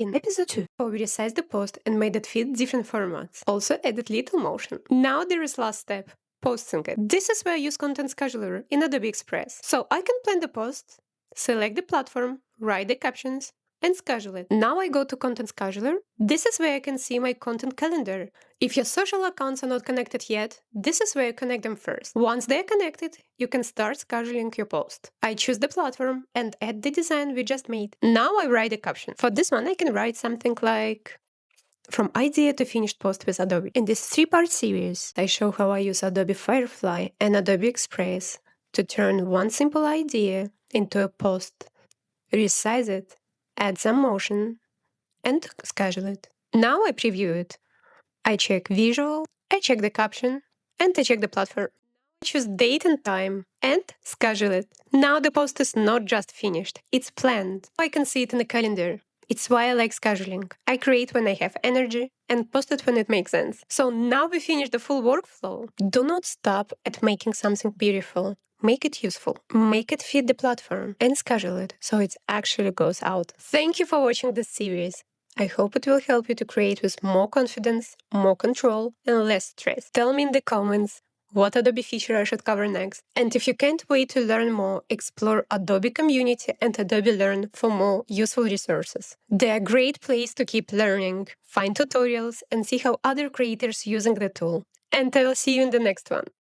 In episode 2, we resized the post and made it fit different formats. Also added little motion. Now there is last step, posting it. This is where I use Content Scheduler in Adobe Express. So I can plan the post, select the platform, write the captions, and schedule it. Now I go to Content Scheduler. This is where I can see my content calendar. If your social accounts are not connected yet, this is where you connect them first. Once they're connected, you can start scheduling your post. I choose the platform and add the design we just made. Now I write a caption. For this one, I can write something like, from idea to finished post with Adobe. In this 3-part series, I show how I use Adobe Firefly and Adobe Express to turn one simple idea into a post, resize it, add some motion, and schedule it. Now I preview it. I check visual, I check the caption, and I check the platform. I choose date and time and schedule it. Now the post is not just finished, it's planned. I can see it in the calendar. It's why I like scheduling. I create when I have energy and post it when it makes sense. So now we finish the full workflow. Do not stop at making something beautiful. Make it useful, make it fit the platform, and schedule it so it actually goes out. Thank you for watching this series. I hope it will help you to create with more confidence, more control, and less stress. Tell me in the comments what Adobe feature I should cover next. And if you can't wait to learn more, explore Adobe Community and Adobe Learn for more useful resources. They're a great place to keep learning, find tutorials, and see how other creators using the tool. And I will see you in the next one.